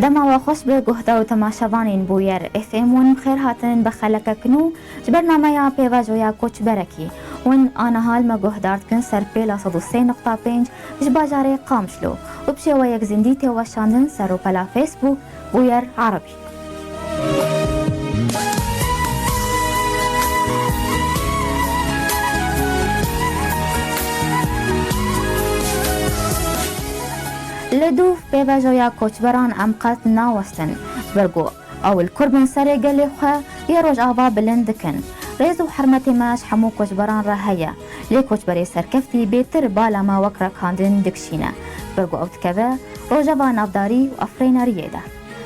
دما وخوش به گهده و تماشاوانین بویر اف ام ون بخیر هاتن بخلک کنو جبرنامه یا پیواجویا کوچ برکی ون آن حال ما گهدارد کن سر پیلا 103.5 جباجاره قامشلو و بشه و یک زندیت و شاندن سر و پلا فیسبوک بویر عربی. لدوف پیواجویا کوچبران ام قد ناوستن برگو اول کربن سر گلی خواه یه روز آوا بلند کن ریز و حرمت ماش حمو کوچبران را هیا لی کوچبری سرکفتی بیتر بالا ما وکر کاندن دکشینه برگو اوت کبه روژوا نافداری و افریناریه ده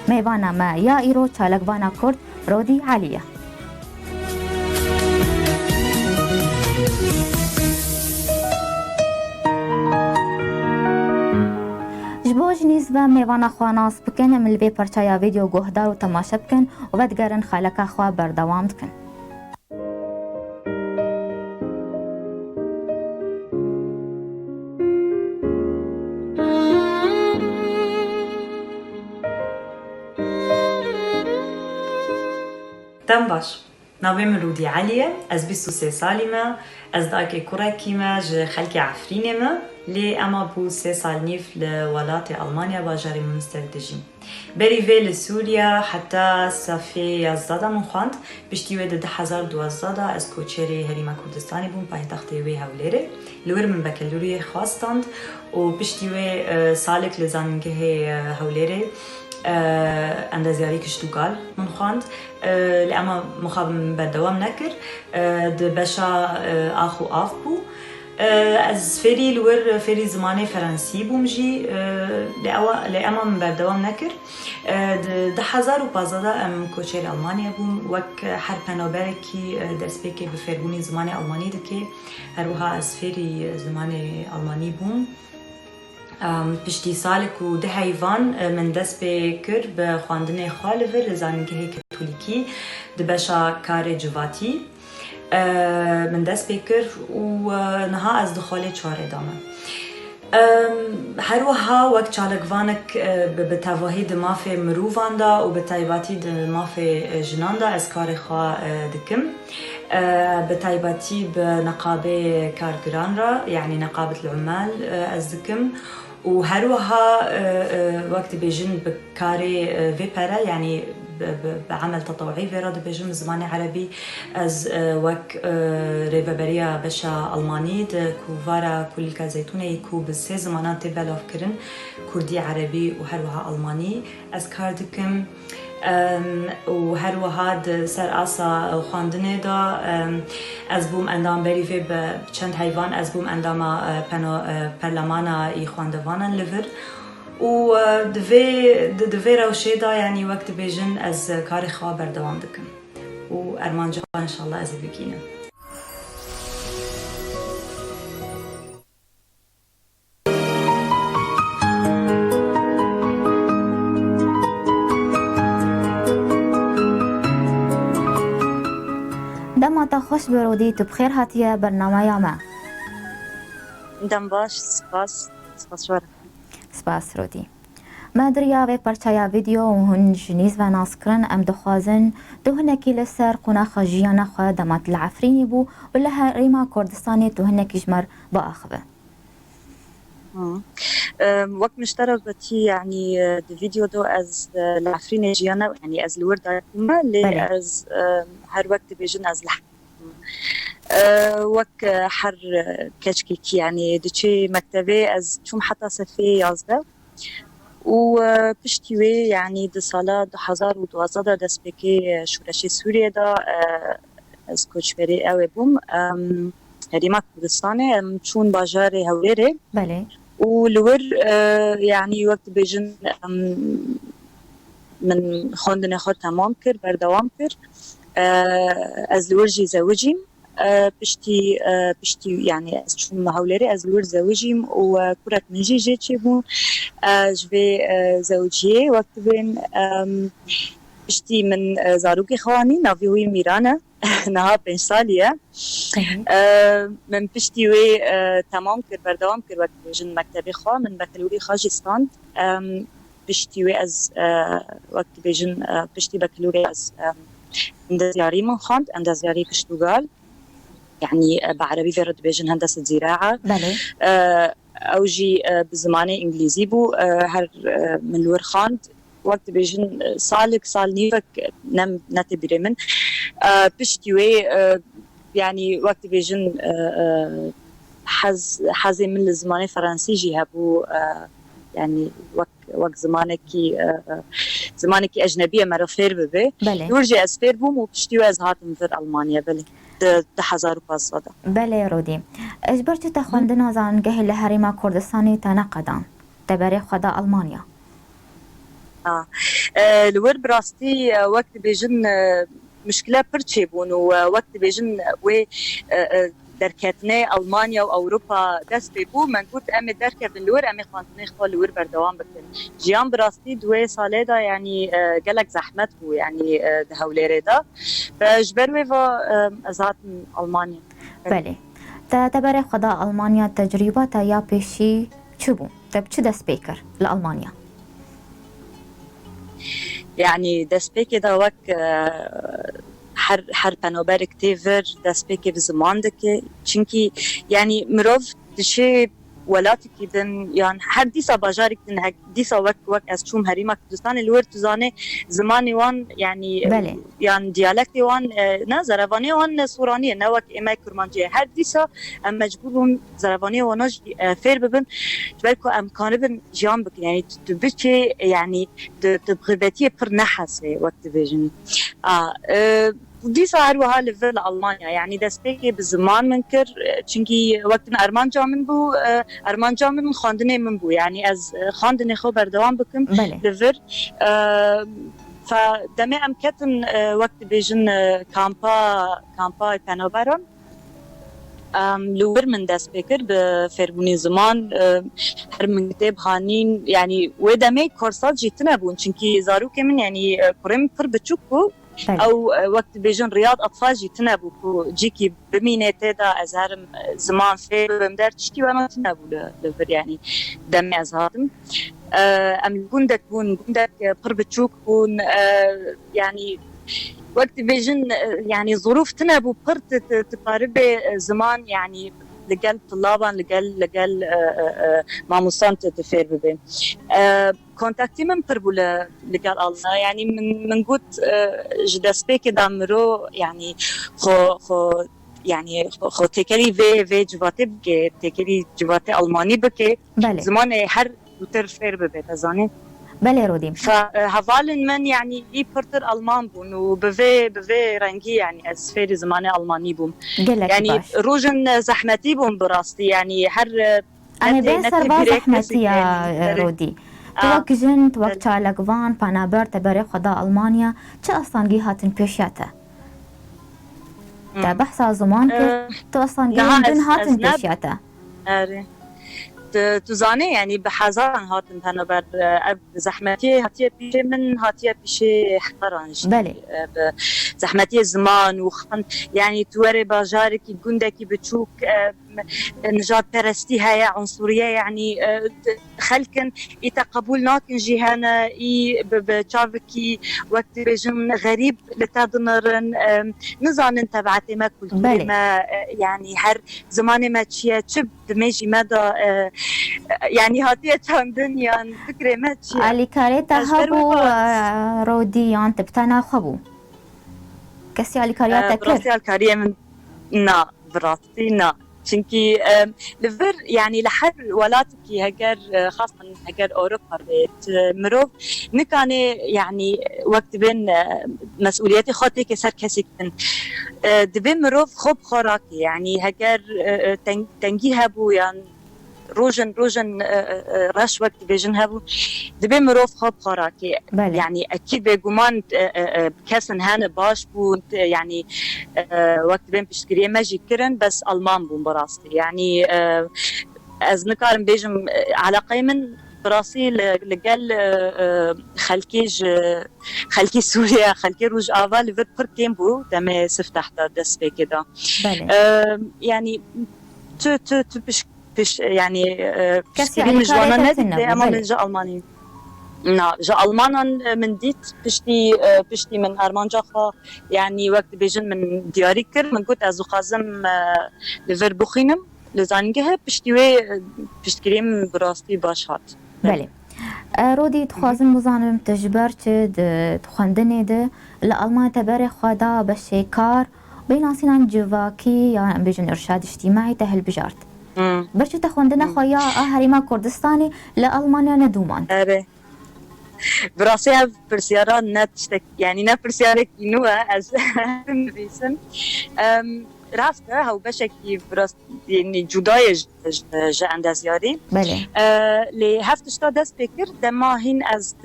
میوانا ما یا ایرو چالکوانا کرد رودی علیه جبوج نیز و میوان خواناس بکن مل به پرچایا ویدیو گهدار و تماشا بکن و بدگرن خالک خوا بردوام کن. دم باش ناویم رودی علیه از 23 سالی ما از داکی کورکی ما ج خلک عفرین ما لی اما بو 3 سال نیف لولات آلمانیا باجاری منستر دجیم بری ویل سوریا حتی صفی 11 من خواند بشتیوه ده 2012 از کوچری هریما کردستانی بوم پایتخت وی هولیره لور من بکلوری خواستند و بشتیوه سالک لزانگه هولیره اندازیاری کشتوگال من خواند لأما مخابم بردوام نکر ده بشا آخو آف بو از فری لور فری زمانه فرانسی بوم جی لأما من بردوام نکر ده 2015 ام کوچر آلمانیا بوم وک هر پنابرکی دست بکی بفرگونی زمانه آلمانی دکی هروها از فری زمانه آلمانی بوم پشتی سالک و ده حیوان من دست بکر به خواندن خالور لزانگه کتولیکی ده بشا کار جواتی من دست بکر و نها از دخال 4 ادامه هروها وقت چالکوانک به تواهی ده ماف مروفان دا و به تایباتی ده ماف جنان دا از کار خواه دکم به تایباتی به نقابه کارگران را یعنی نقابه العمال از دکم و هروها وقت بيجن بكاري فيبرا يعني بعمل تطوعي في راد بيجن زمان عربي از وك ريفابريا بشا ألماني كوفارا كل كزيتونة يكو بسي زمانات تبلاف كرن كردي عربي وهروها ألماني از كاردكم و هروها سر آسا خواندنه دا از بوم اندام بریفه به چند حیوان از بوم اندام پرلمانا ای خواندوانا لیور و دوی روشه دا یعنی وقت بیجن از کار خواه بردوام دکن و ارمان جا انشالله از بگینم دم تا خوش برودی تو بخیر هاتیه برنامه یا ما دم باش سپاس شوار سپاس رودی ما دریا و پرچایا ویدیو و هن جنیز و ناسکرن ام دخوازن دو هنکی لسر قناخ جیانا خواه دمات العفرینی بو و لها ریما کردستانی تو هنکی جمر با آخبه وقت مشترك بتي يعني الفيديو دو از العفرين جيانا يعني از الورد عكومة اللي از هر وقت بيجن از لحم وك حر كشكيك يعني دشي مكتبي از شوم حتى صفي 11 وبشتوي يعني دي صلاة 2012 دست بكي شورشي سوريا دا از كوچبري اوي بوم هريما كردستاني چون باجاري هوريري بله ولور يعني وقت بيجن من خواندن خود تمام کرد بردوام کرد از لور جي زوجيم بشتي يعني از چون مهولري از لور زوجيم و كرك نجي جي چي بون جوي زوجيه وقت بين بشتي من زاروكي خواني ناوي هوي ميرانا نها 5 سالیه من پشتی تمام کرد بردوام کرد وقت جن مکتبی خواه من بکلوری خواجستان بشتي وأز وقت بيجن بشتي بكالوريا أز اندزياري من خاند اندزياري بشتوغال يعني بعربي في رد بيجن هندسة زراعة بله أوجي بزماني إنجليزي بو هر من الور خاند وقت بيجن صال نيفك نم نتبري من بشتوي يعني وقت بيجن حزي من الزماني فرنسي جي هبو يعني وقت زمانك أجنبية مرة فير ببي يورجي أز فير بوم وبشتوي أز هاتم في ألمانيا بلي ده حزارو بازده بله رودي اجبرت تخوندنا زانگه لهریما کردستانی تنقدان تبری خدا ألمانيا الور براستي وقت بيجن مشكلة برشي بون ووقت بيجن و دركتنا ألمانيا وأوروبا دست بيبو من قلت أمي دركة بالور أمي خانتني خال الور بردوام بكن جيان براستي دوي سالة دا يعني قلق زحمت بو يعني دهوليري دا فجبروي فا أزات ألمانيا بله تبري خدا ألمانيا تجربة يا بيشي شبو تبشي دست بيكر لألمانيا يعني دست بيكر دا وك هر پنابر کتیور دست بکی به زمان دکه چونکی یعنی مروف دشه ولاتی کدن یعنی هر دیسا باجاری کدن دیسا وک از چوم هریما کردستان الور تزانه زمانی وان یعنی بله. یعنی دیالکتی وان نه زربانی وان سورانیه نه وک ایمای کرمانجیه هر دیسا ام مجبورون زربانی واناش فیر ببن جبرکو امکانه بن جان بکن یعنی تبچه یعنی تبغیبتی پر نحسه وقت بیجنی دیسا هر وها لفل ألمانيا يعني دستيكي بالزمان منكر چونكي وقتنا أرمانجا من بو أرمانجا من خاندني من بو يعني از خاندني خو بردوام بكم لفر فدمي أمكتن وقت بيجن كامبا كانوبارون لور من دست بكر بفرموني زمان هر من كتاب هانين يعني ودمي كورسات جيتنا بون چونكي زاروكي من يعني كورم پر بچوكو او وقت بيجن رياض اطفال جي تنابو جيكي بمينه تدا ازهرم زمان في بمدار تشتي وانا تنابو لفر يعني دمي ازهرم ام جندك قرب تشوك بون يعني وقت بيجن يعني ظروف تنابو برت تقارب زمان يعني لقال طلابا لقال ماموسان تفير ببين كونتاكتي من بربو لقال الله يعني من قلت جداسبيك دامرو يعني خو يعني خو تكلي في جواتي بكي تكلي جواتي ألماني بكي زمان هر وترفير ببي تزاني بله رودي فهفالن من يعني اي برتر ألمان بون وبفي رنجي يعني اسفير زماني ألماني بون يعني باش. روجن زحمتي بون براستي يعني هر أنا بين سربا زحمتي يا رودي توك جن توك تشالقوان بانابر تبري خدا ألمانيا چه أصلا هاتن بيشياته تا بحثا زمان كر تو أصلا جن هاتن بيشياته تزاني يعني بحذر هاتن بانابر زحمتي هاتيه بيشي من هاتيه بيشي حقرانج بله زحمتي الزمان وخن يعني توري باجارك جندكي بتشوك نجات برستي هاي عنصرية يعني خلكن يتقبل ناكن جهانا بتشافكي وقت بيجن غريب لتادنرن نزان تبعتي ما كل ما يعني هر زمان ما تشيا تشب دميجي مدى يعني هاتيه تاندن يعني فكرة ما تشيا علي كاريتا هبو رودي يعني تبتنا خبو كسي علي كاريتا كر براسي الكارية من نا براسي نا چونكي لفر يعني لحر ولاتكي هجر خاصة هجر أوروبا بيت مروف نكاني يعني وقت بين مسؤولياتي خاطي كسر كسيكتن دبين مروف خوب خوراكي يعني هجر تنجيها بو يعني روجن رش وقت بيجن هبو دبي مروف خوب خوراكي يعني اكيد بيجومان كاسن هان باش بو يعني وقت بين بيشتري ماجي كرن بس المان بو براستي يعني از نكارم بيجم على قيمن براسي لقال خلكي سوريا خلكي روج آفا لفر پر تيمبو دمي سفتحتا دست بي كده يعني تو بش يعني كسي على كاريتا أمام الجا ألماني جا ألمانا من ديت بشتي من أرمانجاخا يعني وقت بيجن من دياري كر من قلت أزو خازم لفر بخينم لزانجه بشتكريم براستي باشات. بله رودي تخوازم مزانم تجبر چه تخوندنه ده لألمان تبري خوادا بشيكار بيناسين عن جواكي يعني بيجن إرشاد اجتماعي تهل بجارت برچه تخوندنه خوايا هريما كردستاني لألمانيا ندومان أبي براسيها برسيارة نتشتك يعني نبرسيارة كينوة از بيسن رافته هاو بشكي براس يعني جداي جا عند زياري بله لي هفتشتا دست بكر دما هين از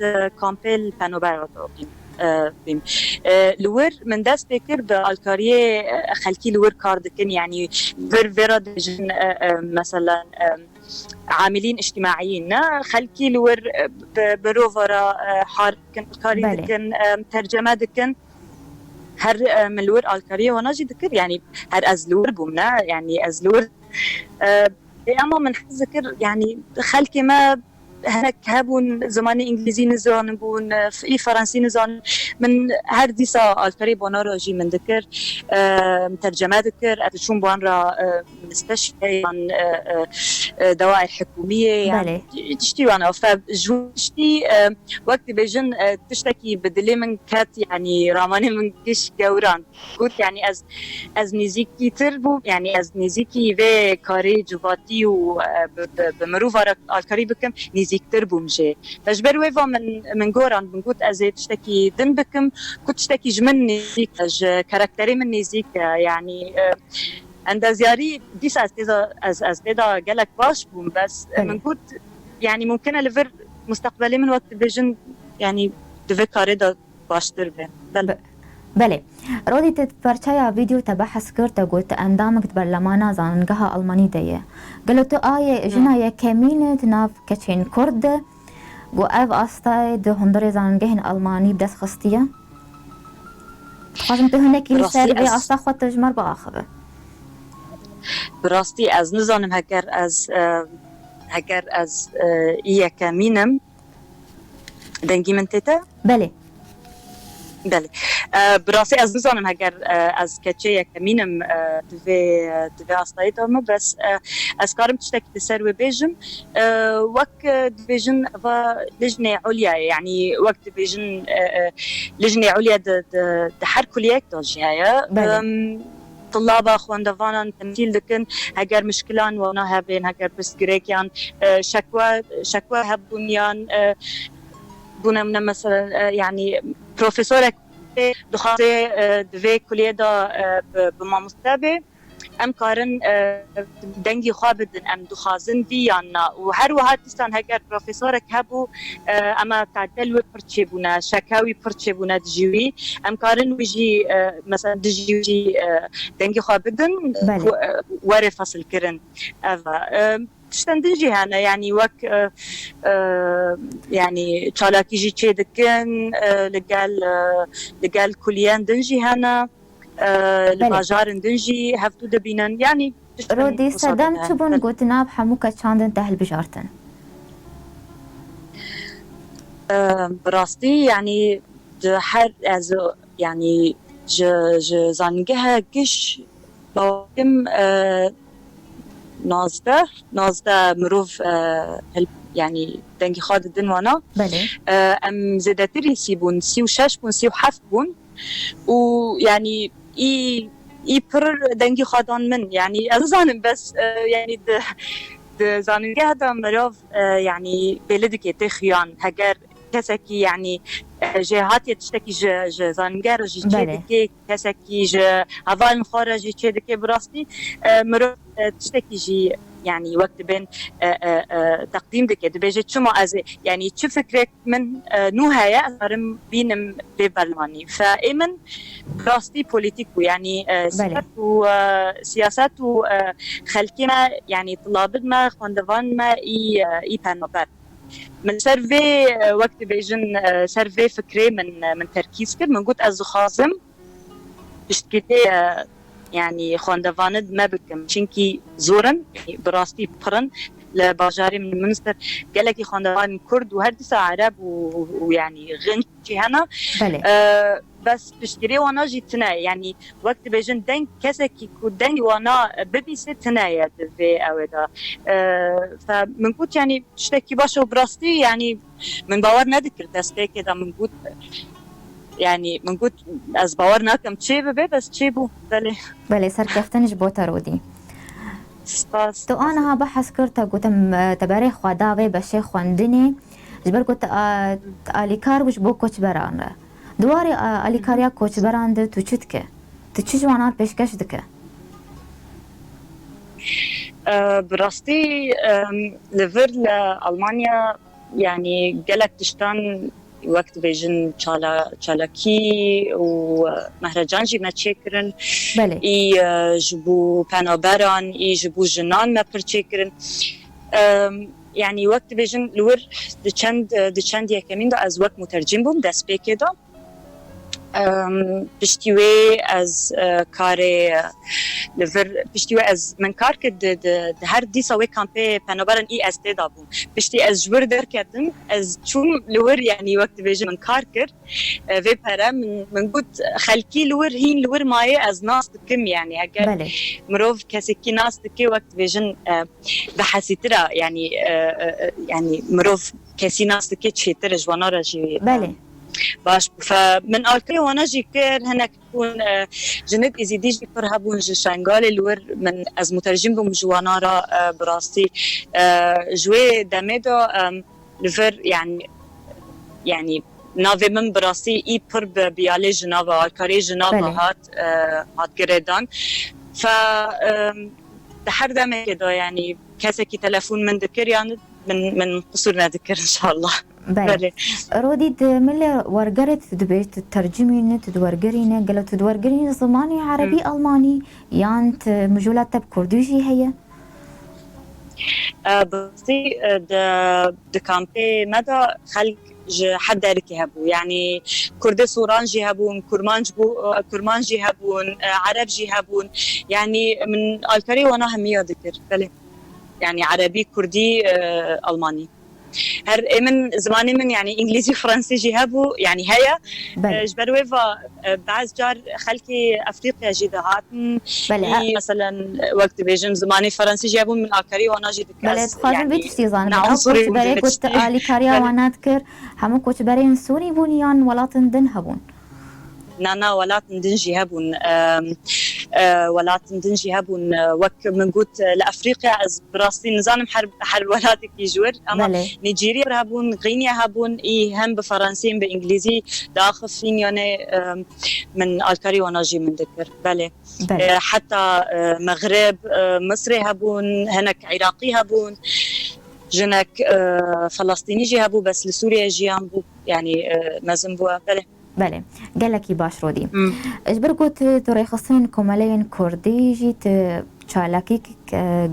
كامبيل بانوبايرو بيم لور من دست بكر بالكاريه خلكي لور كاردكن يعني فيرا دجن مثلا عاملين اجتماعيين خلكي لور بروفرا حاركن كاري دكن ترجمه دكن هر من لور الكاريه وناجي ذكر يعني هر ازلور بومنا يعني ازلور اما من ذكر يعني خلكي ما هناك هابون زماني انجليزي نزان بون في فرنسي نزان من هر ديسا الكاري بوناراجي من ذكر ترجمه ذكر اتشون بان را مستشفى عن دوائر حكوميه يعني تشتي وانا فجوشتي وقت بيجن تشتكي بدلي من كات يعني راماني من كش جوران قلت يعني از نزيكي تربو يعني از نزيكي في كاري جواتي وبمروفا الكاري بكم نزيك تربو مجي فجبر ويفا من جوران بنقول از تشتكي دن بكم كنت تشتكي جمن نزيك كاركتري من نزيك يعني عند زياري ديس از تيدا جالك باش بوم بس من قلت يعني ممكن لفر مستقبلي من وقت بيجن يعني دفي كاريدا باشتر بين بله رودي تتبرچايا فيديو تبحث كرت قلت اندامك برلمانا زانگها الماني ديه قلت آيه جناية كمينة ناف كچين كرد و اف استاي ده هندري زانگهن الماني بدس خستيه خواستم تو هناكي لسربي استا خود تجمر باخبه براستي از نزانم هكر از ايه كمينم دنگي من تيتا بله بله براسي از نزانم هكر از كتشيه كمينم دفي استايتهم بس از كارم تشتكي تسروي بيجم وقت ديفيجن لجنة عليا يعني وقت ديفيجن لجنة عليا د حر كليات دجايا طلابة خواندفانا تمثيل دكن هجر مشكلان وانا هبين هجر بس جريكيان شكوى هبونيان بونا من مثلا يعني بروفيسورك دخازي دوي كلية دا بما مستابه ام كارن دنگي خوابدن ام دخازن فيانا وهر وهات تستان هكر بروفيسورك هبو اما تعدل وبرچه بونا شكاوي برچه بونا دجيوي ام كارن ويجي مثلا دجيوي دنگي خوابدن وري فصل كرن افا تشتندجي هنا يعني وك يعني تشالاكي جي تشي دكن لقال كليان دنجي هنا المجار دنجي هفتو دبينن يعني رودي صدام تبون قلت ناب حموكا تشاندن تهل بجارتن براستي يعني حر از يعني زانجها كش باوكم نازده مروف يعني دنگي خاد الدن وانا بله ام زدتري سيبون سيو شاش بون سيو حف بون ويعني اي بر دنگي خادان من يعني ازانم بس يعني د زانگه هذا مروف يعني بلدك يتخيان هجر كسكي يعني جهات تشتكي زانگه رو جي كسكي هذا المخارج جي دكي براستي مروف تشتكي جي يعني وقت بين تقديم دكي دبيجي شو ما از يعني شو فكرك من نهاية صارم بينم ببرلماني فإمن براستي بوليتيكو يعني سياسات وخلكنا يعني طلاب ما خواندوان ما اي بانوبر من سيرفي وقت بيجن سيرفي فكري من تركيز كر من قلت ازو خازم بشتكيتي يعني خواندوانت ما بكم چنكي زورن براستي برن لباجاري من منستر قالك خاندوان كرد وهر ديسا عرب ويعني غنشي هنا بله بس بشتري وانا جيتنا يعني وقت بيجن دين كسكي كودين وانا ببيسي تنايا في اودا فمن قلت يعني تشتكي باشا وبراستي يعني من باور نذكر تسبيك كده من قلت يعني من قلت از باورنا كم تشيبه بس تشيبو بله سركفتنش بوتا رودي سپاس تو آنها بحث کرتا گوتم تباره خوادا بشه خواندنی جبر گوت آلیکار وش بو کوچ بران را دواری آلیکاریا کوچ بران ده تو چید که تو چی جوانات پیشکش دکه براستي لفر لألمانيا يعني قالك تشتان وقت بيجن تشالاكي ومهرجان جي ما تشكرن بله اي جبو بانوبران اي جبو جنان ما برتشكرن يعني وقت بيجن لور دچند يكمين دا از وقت مترجم بوم دست بكده پشتیوی از کار لور پشتیوی از من کار کد هر دیسا وی کامپی پنابرن ای از تدا بوم پشتی از جبر در کردم از چون لور یعنی وقت بیجه من کار کرد وی پره من بود خلکی لور هین لور مایه از ناس کم يعني اگر مروف کسی کی ناس کی وقت بیجن بحثیتره يعني مروف کسی ناس کی چیتر جوانا را جی باش فمن ألقي وانا جي كير هناك تكون جند إزيدي جي فرهبون جي شانغالي الور من از مترجم بم جوانارا براسي جوي داميدو لفر يعني ناوي من براسي اي پر بيالي جنابا الكاري جنابا هات قردان ف دحر دامي كده يعني كاسكي تلفون من ذكر يعني من قصورنا ذكر إن شاء الله بله رودي ملي ورقرت تدبيت ترجمين تدورقرين قالت تدورقرين زماني عربي ألماني يعني مجولات بكردوجي هي بصي د كامبي مدى خلق حد داركي هبو يعني كردي سورانجي هبون كرمانجي هبون عربجي هبون يعني من الكري وانا همية ذكر بله يعني عربي كردي ألماني هر من زماني من يعني انجليزي فرنسي جهابو يعني هيا جبرويفا بعض جار خلكي افريقيا جدهاتن مثلا وقت بيجن زماني فرنسي جابو من اكاري وانا جي بله تخازن بيت اشتيزان كنت بري كنت آلي كاريا وانا اذكر همو كنت بري سوري بونيان ولاتن دن هبون نانا ولاتن دن جهابون ولاتن دنجي هبون وك من قلت لأفريقيا از براستي نظام حرب ولاتك يجور أما نيجيريا هبون غينيا هبون إيه هم بفرنسي بإنجليزي داخل فين يعني من الكاري وناجي من ذكر بله حتى مغرب مصري هبون هناك عراقي هبون جنك فلسطيني جي هبو بس لسوريا جيان بو يعني مازن بو بله گلکی باش رودی اجبر گوت دوری خصین کمالین کردی جیت چالاکی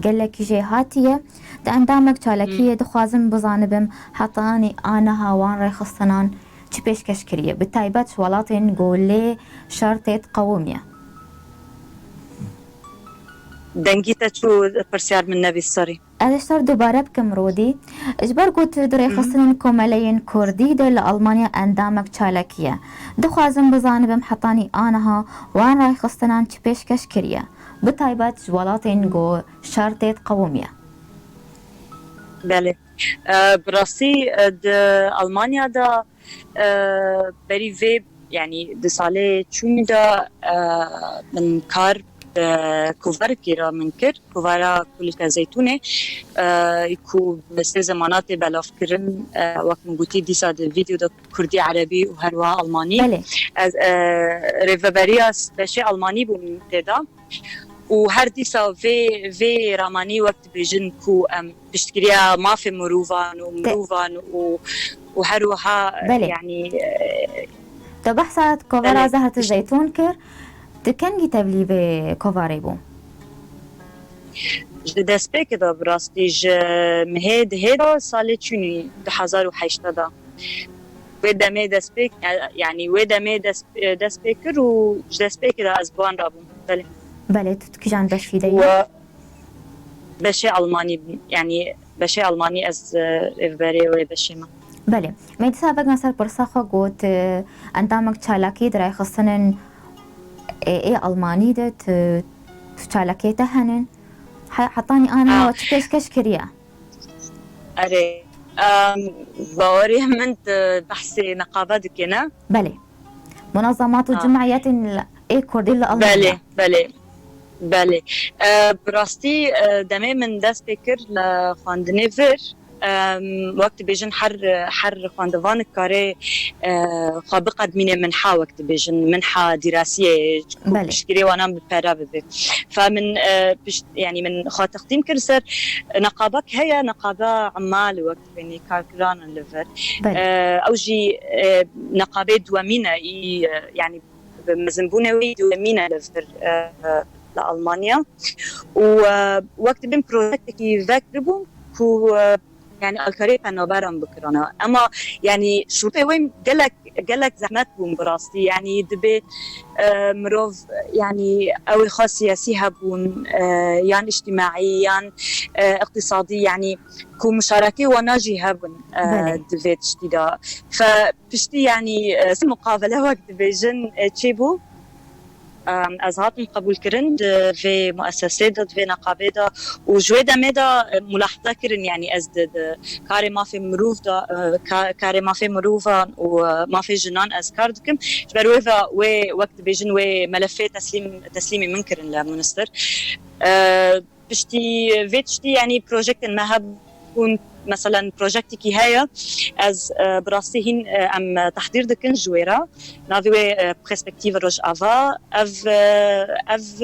گلکی جهاتیه ده اندامک چالاکیه دخوازم بزانبم حتی آنها هاوان ری خصنان چی پیشکش کریه به تایبت ولاتین گوله شرطت قومیه دنگیتا چو پرسیار من نبی ساری اشتر دوباره بکم رودی اجبر گوت دری خصنین کمالین کردی دل آلمانیا اندامک چالاکیه دخوازم بزانبم حتانی آنها وان رای خصنان چی پیشکش کریه به تایبت ولاتین گو شرطت قومیه بله براسي ألمانيا دا بري في يعني دي سالي چون دا من كار كوفار كيرا من كر كوفارا كل زيتونة يكو بس زمانات بلاف كرن وقت مقولتي دي ساد الفيديو دا كردي عربي وهروا ألماني ريفابرياس بشي ألماني بمتدا وهر ديسا في راماني وقت بيجن كو بشتكريا ما في مروفان وهروها يعني تبحثت كوفارا زهرة الزيتون كر تكنجي تبلي بكوفاري بو دست بي كده براستي مهد هيدا سالي تشوني 2008 دا ودمي دست بي يعني ودمي دست بي كر ودست بي كده أسبوعان رابو بله تو تكجان بشي دايما بشي ألماني يعني بشه آلمانی از افبری و بشیما. بله می‌دی سابقا سر پرساخو گوت اندامك چالاکی درای خستنن ای آلمانی دت چالاکی تهنن حطاني انا وتكش كشكريا. اره باوري من بحثي نقابات كنا. بله منظمات وجمعيات اي كردي لألمانيا. بله براستي دمي من دست بكر لخواندنيفر وقت بيجن حر خواندوان كاري خابق ادمينه منحة وقت بيجن منحة دراسية بشكري وانا ببرا ببي فمن يعني من خاطقتيم كرسر نقابك هي نقابة عمال وقت بيني كاركران الليفر اوجي نقابة دوامينة يعني مزنبونة دوامينة ليفر لألمانيا ووقت بين بروجكت كي ذاكربهم كو يعني الكاريبا نوبارم بكرنا اما يعني شروطي وين قالك زحمات بون براستي يعني دبي مروف يعني او خاص سياسي هبون يعني اجتماعي يعني اقتصادي يعني كو مشاركه وناجي هبون دبي تشتيدا فبشتي يعني مقابله وقت بيجن تشيبو از هاتم قبول کرند في مؤسسات في نقابات وجويدا مدا ملاحظه کرن يعني از كاري ما في مروف دا كاري ما في مروفا وما في جنان از كاردكم جبروفا وقت بيجن وملفات تسليمي منكرن لمنستر بشتي فيتشتي يعني بروجكت ما هبون مثلا بروجكتي كي هيا از براستي هن ام تحضير دكن جويرا نافي برسبكتيف روج افا اف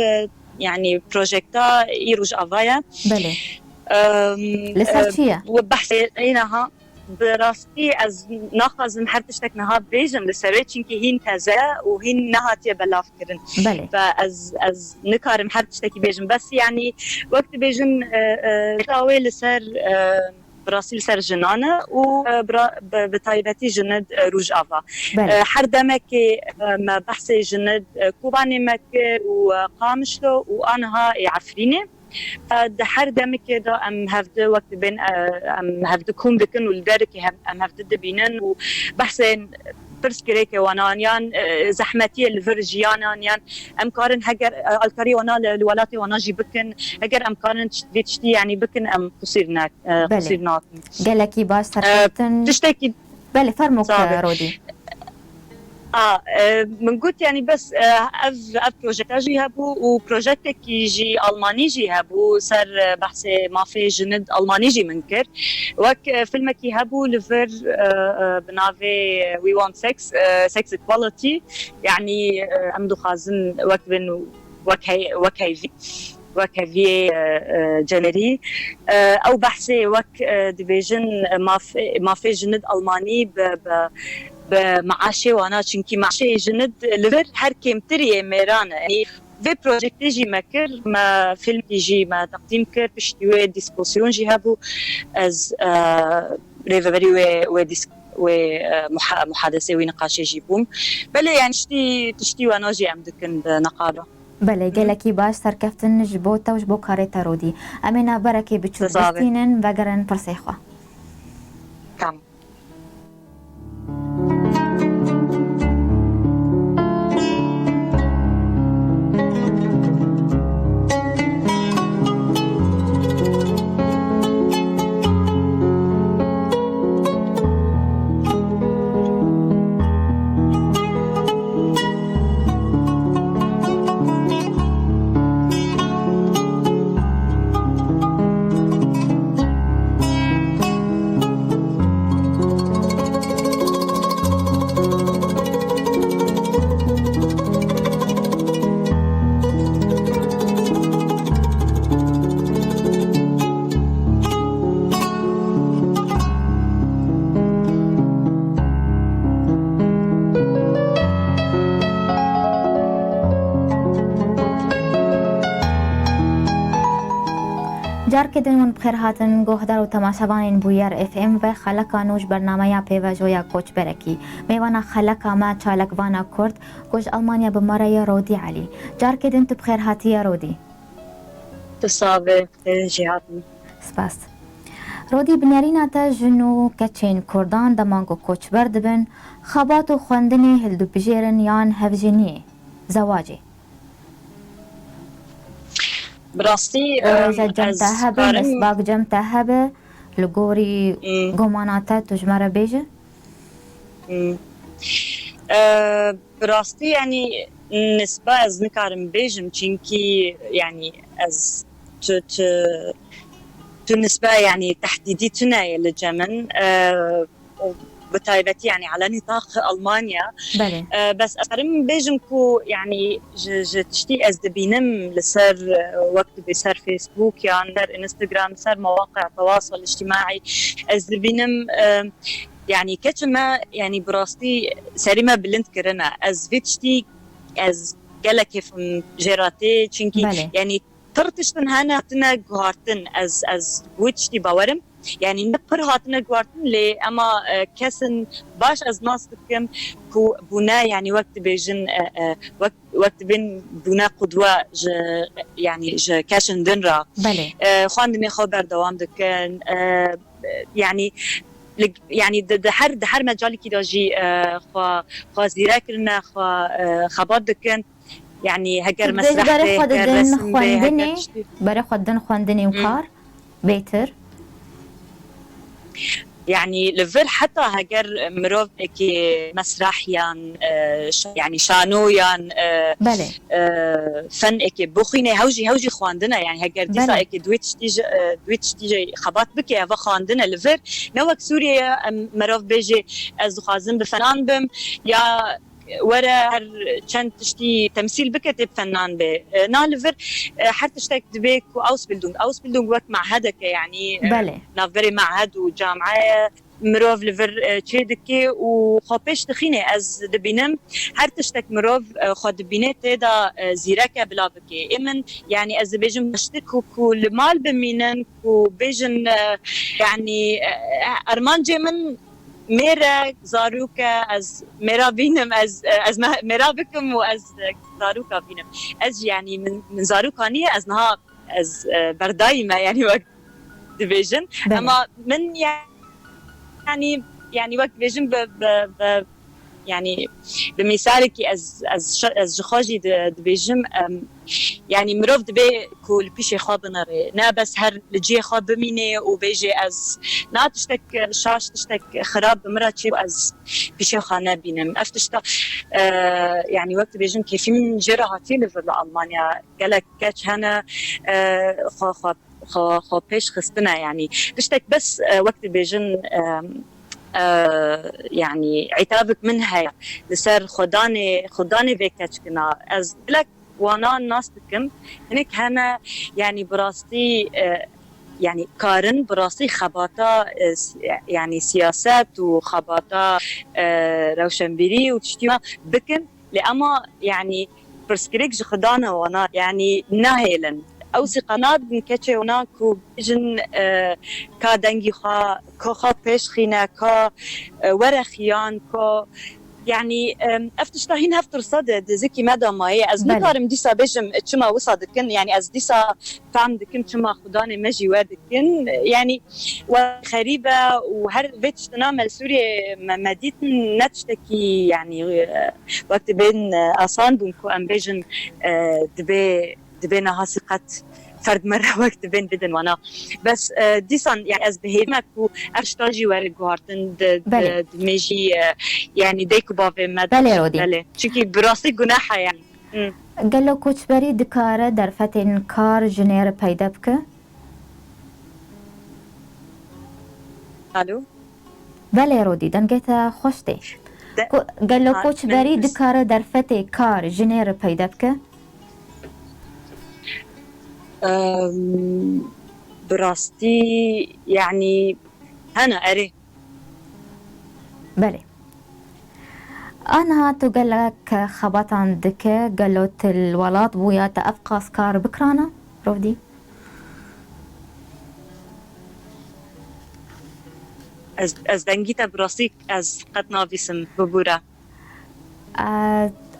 يعني بروجكتا يروج افايا بله لساتشيا وبحثي اينها براستي از ناخذ محرتشتك نها بيجن لسريتشن كي هين كذا وهين نهاتي بلاف كرن بله فاز نكار محرتشتك بيجن بس يعني وقت بيجن تاوي لسر براسيل سر جنانه وبطايبتي جند روج افا حردمك ما بحثي جند كوباني مك وقامشلو وانها عفرينه فد حردمك دا ام هفد وقت بين ام هفدكم بكن والدارك ام هفد بينن وبحثين برسكريك وانان زحمتي الفرجيانا يعني امكارن هجر الكاري وانا الولاتي وانا جي بكن هجر امكارن تشتي يعني بكن ام قصيرناك قصيرناك قالكي باش سرقتن تشتكي بله فرموك رودي من قلت يعني بس اف بروجكت جي هبو وبروجكت كي يجي الماني جي هبو صار بحثي ما في جند الماني جي منكر وك فيلم كي هبو لفر بنافي وي وانت سكس ايكواليتي يعني امدو خازن وقت بين وكهي جنري او بحثي وك ديفيجن ما في جند الماني بمعاشي وانا چونكي معاشي جند لفر هر كيمتري ميران يعني في بروجكت جي مكر ما فيلم جي ما تقديم كر بشتوي ديسكوسيون جي هابو از ريفري و محادثه ونقاش يجيبهم بل يعني تشتي وانا جي عندكن بنقابه بله گلکی باش سرکفتن جبو تا جبو کارتا رودی امینا برکی بچو بستینن وگرن پرسیخوا تمام جار کدن من بخیر هاتن گوهدار و تماشاوان بویار اف ام و خلقا نوش برنامه یا پیواجویا کوچ برکی میوانا خلقا ما چالک وانا کرد گوش آلمانیا بمرای رودی علی جار کدن تو بخیر هاتی یا رودی تصابه جهاتني سپاس رودی بنیرینه تا جنو کچین کردان دمانگو کوچبر دبن خبات و خواندنی هلدو بجیرن یان هفجینیه زواجی براستی ورجا جمتا هبه مسباق جمتا هبه لگوری گماناتا تجمره بیجه براستی يعني نسبة از نكارم بيجم چنكي يعني از تو نسبة يعني تحديديتنا للجمن بتايبتي يعني على نطاق ألمانيا بله بس أقرم بيجم كو يعني تشتي از دبينم لسر وقت بسر فيسبوك يعني سر انستغرام سر مواقع التواصل الاجتماعي از دبينم يعني كتما يعني براستي سريمة بلند كرنا از فيتشتي از قال كيف جيراتي چنكي يعني ترتشتن هنا تنا غارتن از ويتشتي باورم يعني نبر هاتنا غارتن لي اما كسن باش از ناس بكم كو بنا يعني وقت بيجن وقت بين بنا قدوة يعني كاشن دنرا بله خواندني خبر دوام دكن يعني ده هر مجالي كده جي خوا زيرا كرنا خبات دكن يعني هكر مسرح برای خوددن خواندنی برای خوددن خواندنی وكار بيتر يعني لفر حتى هكر مروف كي مسرح يعني شانو بله فن كي بوخينه هوجي خواندنا يعني هكر ديسا كي دويتش تيجي خبات بكي هذا خواندنا لفر نوك سوريا مروف بيجي از خازن بفنان بم يا ورا هر چند تشتي تمثيل بكتب فنان به نالفر حتى تشتك دبيك اوس بيلدونغ وقت معهدك يعني بله نافري معهد وجامعه مروف لفر تشيدكي وخوبش تخينه از دبينم هر تشتك مروف خود بينه تدا زيركه بلا بكي امن يعني از بيجم تشتكو كل مال بمينن كو بيجن يعني ارمان جمن ميرا زاروكا از ميرا بينم از ميرا بكم واز زاروكا بينم از يعني من زاروكانية از نها از بردايمة يعني وقت ديفيجن اما من يعني وقت ديفيجن يعني بمثالك از جخاجي دبيجم يعني مروف دبي كل بيشي خواب ناري نا بس هر لجي خواب بميني وبيجي از نا تشتك شاش تشتك خراب بمراتي از بيشي خانه بينم افتشتا يعني وقت بيجم كيفي من جراحتي لفر لألمانيا قالك كاتش هنا خو بيش خستنا يعني تشتك بس وقت بيجن يعني عتابك منها لسر خداني بيكتشكنا از لك وانا الناس بكم هناك هنا يعني براستي يعني كارن براستي خباطة يعني سياسات وخباطة روشنبيري وتشتيما بكم لأما يعني برسكريك جخدانا وانا يعني ناهيلا او سقنات بنكتشي وناكو بيجن كا دنجي خا بيش خينا كا ورخيان كا يعني افتشتاهين هفتر صدد زكي مدى ما هي از نكارم ديسا بيجم چما وصادكن يعني از ديسا فهم دكم چما خداني مجي وادكن يعني وخريبة وهر بيتش تنامل سوريا مديت نتشتكي يعني وقت بين اصان بنكو ام بيجن دبينا هاسقت فرد مرة وقت بين بدن وانا بس ديسان يعني از بهيمك واشتاجي ورقوارتن دميجي يعني ديكو بافي مد بله رودي بله چونكي براسي گناحة يعني قال له کوچبری دکاره در فتن کار جنیر پیدا بکه الو بله رودی دنگت خوشته قال له کوچبری دکاره در فتن کار جنیر پیدا بکه براستي يعني أنا أري بله أنا تقول لك خبط عندك قالوا الولاد بويا تأبقى سكار بكرانا رودي از دنگيتا براسيك از قطنا باسم ببورا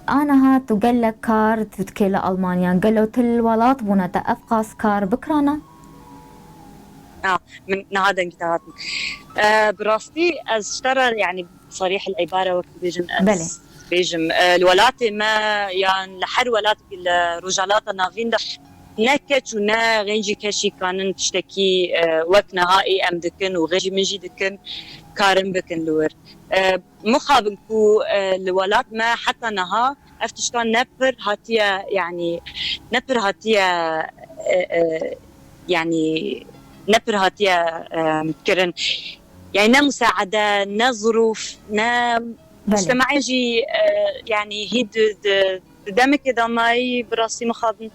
أنا تقول لك كار تتكلم ألمانيا قالوا الولاد بونا تأبقى سكار بكرانا من نهادا جتاعات براستي از اشترى يعني صريح العبارة وقت بيجن از بيجم الولات ما يعني لحر ولات الرجالات نافين ده نكت ونا غنجي كشي كانن تشتكي وقت نهائي ام دكن وغنجي منجي دكن كارم بكن لور مخابن كو الولات ما حتى نها افتشتان نبر هاتيا يعني نبر هاتيا يعني نبر هاتيا كرن يعني نا مساعدة نا ظروف نا مجتمع يجي يعني هيد دمك دماي براسي مخابن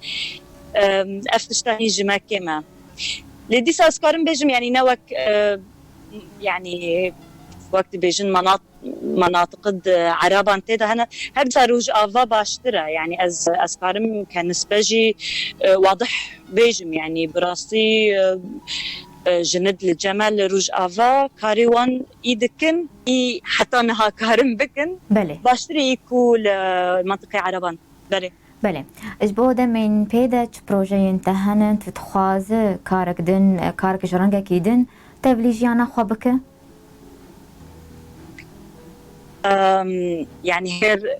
افتشتان يجي ما كما لدي ساسكارم بيجم يعني نوك يعني وقت بيجن مناطق عربان تيدا هنا هبدا روج افا باشترا يعني از كارم كان نسبجي واضح بيجم يعني براسي جند الجمال روج افا كاريوان ايدكن اي حتى نها كارم بكن بله باشتري يكول منطقة عربان بله اجبوده من بيدا بروجي انتهن تتخواز كارك جرنگا كيدن تبليجيانا خوابك يعني هير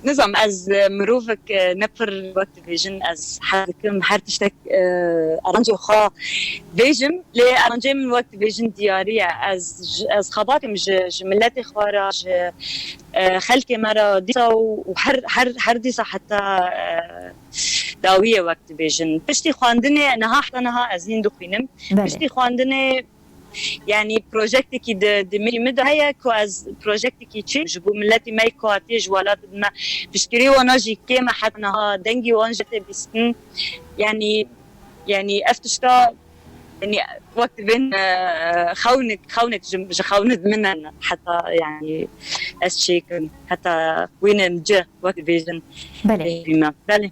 نظام از مروفك نبر وقت فيجن از حركم حرتشتك ارانجي خا فيجم لي ارانجي من وقت فيجن دياريه از خباتم جملتي خراج خلكي مرة ديسا وحر ديسا حتى داوية وقت فيجن بشتي خواندني نها حتى نها ازين دخينم بشتي خواندني يعني بروجكتي كي دمي مد هيا كو از بروجكتي كي تشي جبو ملتي ماي كواتيج ولا بدنا بشكري وناجي كيما حتنها دنجي وانجتي بسن يعني افتشتا يعني وقت بين خونك خونت مننا حتى يعني اشيكن حتى وين مجا وقت فيجن بله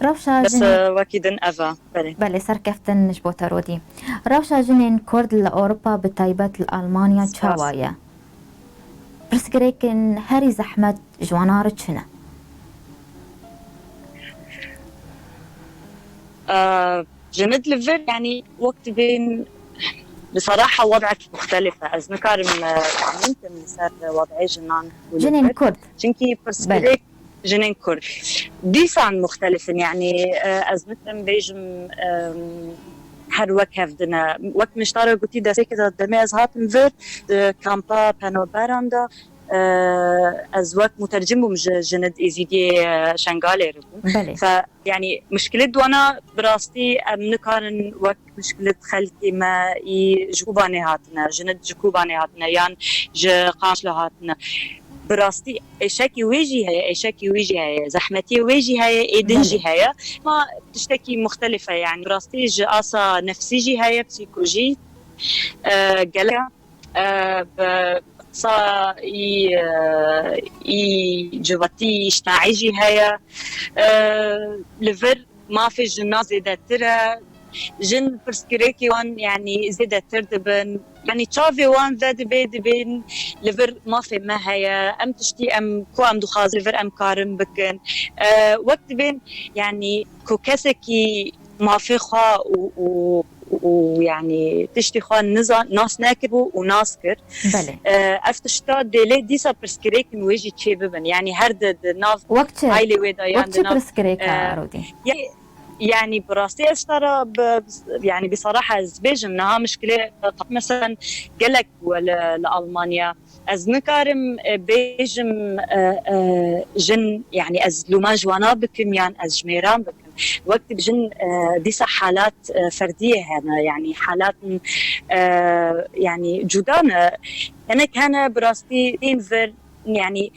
روشا بس وكيدن أفا بله سركفتن نجبوتا رودي روشا جنين كرد لأوروبا بتايبة الألمانيا تشاوايا برسكريكن هاري زحمة جوانار تشنا جند لفر يعني وقت بين بصراحة وضعك مختلفة از نكارم ممكن صار وضعي جنين كرد جنكي برسكريك جنين كرد ديسان مختلف يعني از مثلا بيجم هر وقت هفدنا وقت مشتارة قلتي دا سيكتا دمي از هاتم فير كامبا بانو باراندا از وقت مترجم بوم جند ازيدي شنغالي ربو فيعني مشكلة دوانا براستي نكارن وقت مشكلة خلقي ما جكوباني هاتنا جند جكوباني هاتنا يعني قامش لهاتنا براستي ايشاكي ويجي هي زحمتي ويجي هي ايدنجي هي ما تشتكي مختلفة يعني براستي جاسا نفسيجي هي بسيكوجي قالها صا جواتي اشتاعيجي هي لفر ما في جنازة داترة جن برسكريكي وان يعني زيادة تردبن يعني تشافي وان ذا دبين لفر ما في ما هي ام تشتي ام كو ام دخاز لفر ام كارم بكن وقت بين يعني كو كسكي ما في خا ويعني تشتي خان ناس ناكبو وناسكر بله افتشتا ديلي ديسا برسكريك نويجي تشيببن يعني هرد ناف وقت هايلي ويدا وقت برسكريك رودي يعني براستي اشترى يعني بصراحة زبيجم انها مشكلة مثلا قلق لألمانيا از نكارم بيجم جن يعني از لوما جوانا بكم يعني از جميران بكم وقت بجن ديسا حالات فردية هنا يعني حالات يعني جدانة أنا كان براستي إنفر يعني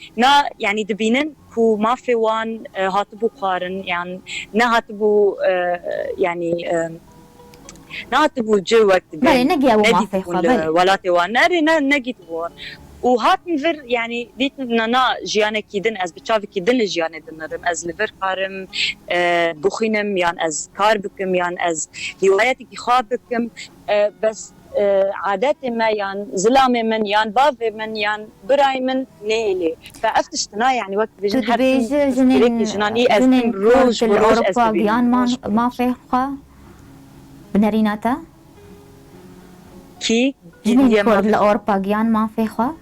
دبينن كو ما في وان هاتبو قارن يعني نا هاتبو يعني نا هاتبو جو وقت بله نجي أو ما في خبر ولا توان ناري نجي تبو وهاتن فر يعني ديت نانا جيانا كيدن از بتشافي كيدن جيانا دنرم از لفر قارم بخينم يعني از كار بكم يعني از هوايتي خاب بكم بس عادات ما يعني زلامه من يعني باف من يعني براي من نيلي فافتشتنا يعني وقت بيجن جنين روج أوروبا يعني ما في خا بناريناتا كي جنين كورد لأوروبا جيان ما في خوا؟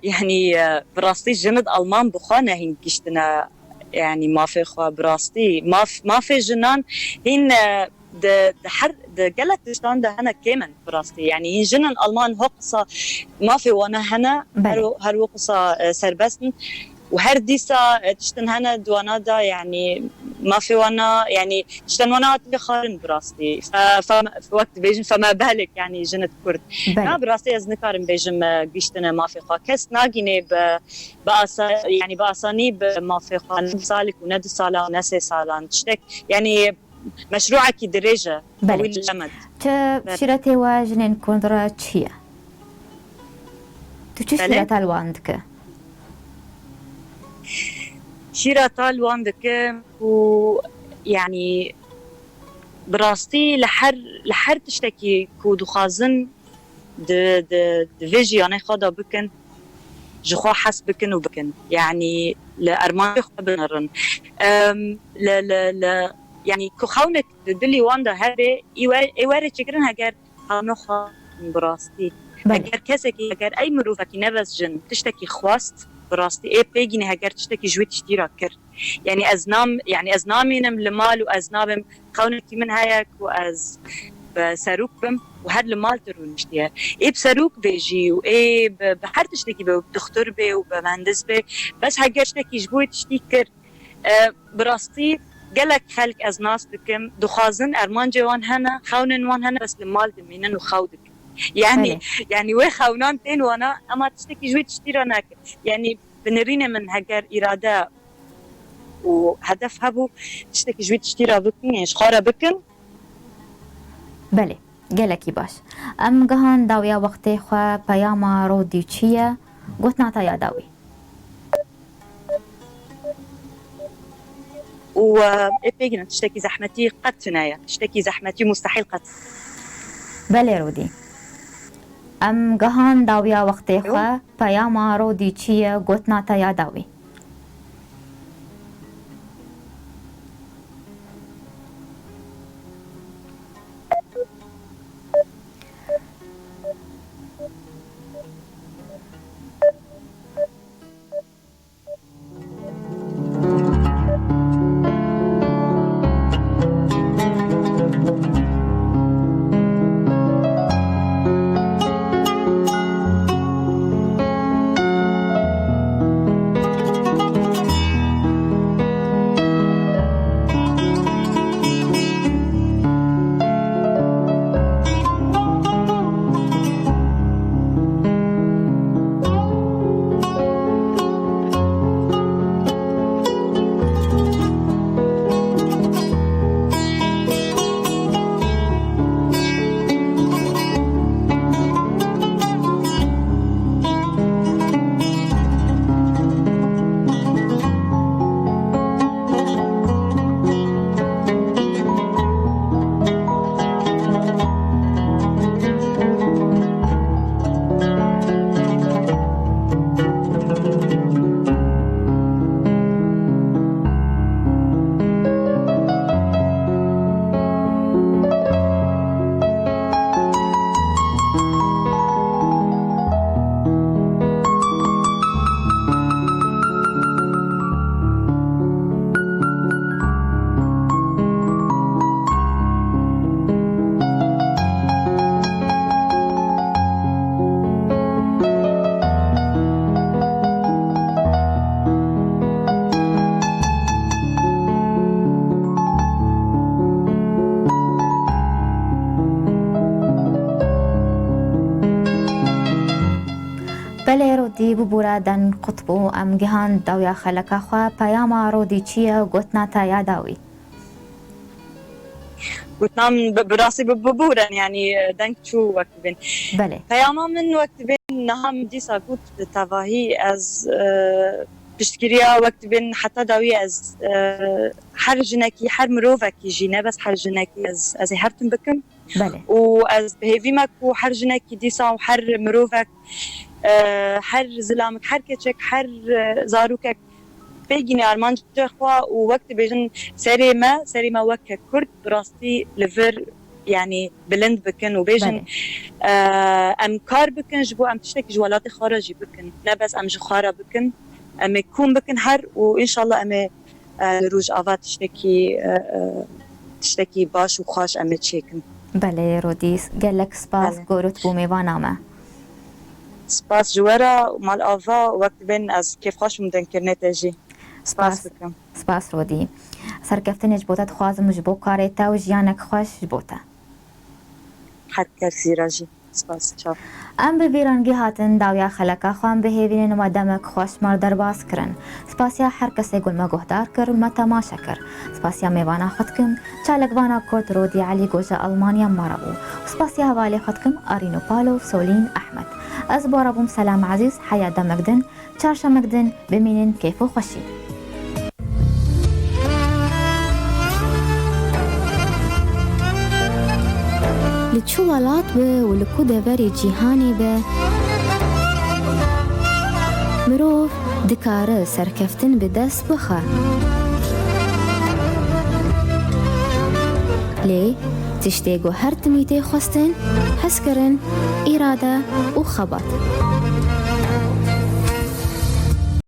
يعني براستي جند ألمان بخانة هين كشتنا يعني ما في خوا براستي ما في جنان هين د حر د قالت تشتان ده هنا كمان براستي يعني هين جنن ألمان هقصة ما في وانا هنا هر وقصة سربسن وهر ديسا تشتن هنا دوانادا يعني ما في وانا يعني تشتن وانا تخارن براستي في وقت بيجن فما بالك يعني جنت كرد نا براستي از نكارن بيجن قشتنا ما في خا كس ناقيني يعني بأساني ما في خا نسالك وند سالا نسي سالا تشتك يعني مشروعك درجة طويل الأمد شيرتي واجنين كندرة تشيا تشيرة الواندك شيرة واندك ويعني براستي لحر تشتكي كودو خازن د فيجي أنا خاضة بكن جخوا حس بكن وبكن يعني لأرمان خو بنرن ل يعني كخونك دلي واندا هذه يوارد شكرن هجر هنوخا براستي هجر كسكي هجر أي مروفة كي نفس جن تشتكي خواست براستي ايه بيجيني هجر تشتكي جويت تشتيرا كر يعني أزنامينم لمال وأزنابم خونك من هيك وأز بساروكبم وهاد المال ترون مشتيها ايه بساروك بيجي وايه بحر تشتكي بدكتور بي وبمهندس بي بس هجر تشتكي جويت تشتيكر براستي قالك خلق از ناس بكم دخازن ارمان جوان هنا خونن وان هنا بس المال دمينن وخودك يعني وي خونان تين وانا اما تشتكي جوي تشتيرا ناك يعني بنرينا من هجر اراده وهدف هبو تشتكي جوي تشتيرا بكن يعني شخارة بكن بله قالك باش ام جهان داويا وقتي خوا بياما رودي تشيا قلتنا تا يا داوي وإبيجنا تشتكي زحمتي قد تنايا تشتكي زحمتي مستحيل قد بله رودي ام جهان داويا وقتي خوا بياما رودي تشيا قلتنا تا يا داوي بله رودی ببورا دن قطبو ام جهان داویا خلقا خوا پیاما رودی چیه گوتنا تا یاداوی قلتنام براسي ببورا يعني دنك شو وقت بين بله پیاما من وقت بين نهم ديسا قلت تواهي از بشتكريا وقت بين حتى داوي از حر جنكي حر مروفكي جينا بس حر جنكي از هرتم بكم بله واز بهيفي ماكو حر جنكي ديسا وحر مروفك حر زلامك حر كتشك حر زاروكك بيجيني أرمان جخوا ووقت بيجن سري ما وقت كرد براستي لفر يعني بلند بكن وبيجن ام كار بكن جبو ام تشتكي جوالاتي خارجي بكن لا بس ام جخارة بكن ام يكون بكن هر وان شاء الله ام روج افات تشتكي باش وخاش ام تشيكن. بله رودیس گلک سپاس گورت بو میوانامه. سپاس جوارا مال آوا وقت بین از کیف خوش مدن کرنه تجی. سپاس بکم. سپاس رودی. سرکفتن جبوتت خوازم جبو کاری تا و جیانک خوش جبوته. حد کرسی راجی. سپاس چاو. ام به ویرانگی هاتن داویا خلکا خوان به هیوین و دمک خوش مار درباز کرن. سپاسیا هر کسی گل ما گهدار کر و ما تماشا کر. سپاسیا میوانا خود کم چالک وانا کورت رودی علی گوجه آلمانیا مارابو. سپاسیا حوالی خود کم آرینو پالو سولین احمد. از بارابوم سلام عزیز حیا دمکدن چارشمکدن بمینن کیف و خوشی. لچو ولات به و لکو دوری جیهانی به مروف دکاره سرکفتن به دست بخه لی تشتیگو هر تمیته خواستن حس کرن اراده و خبط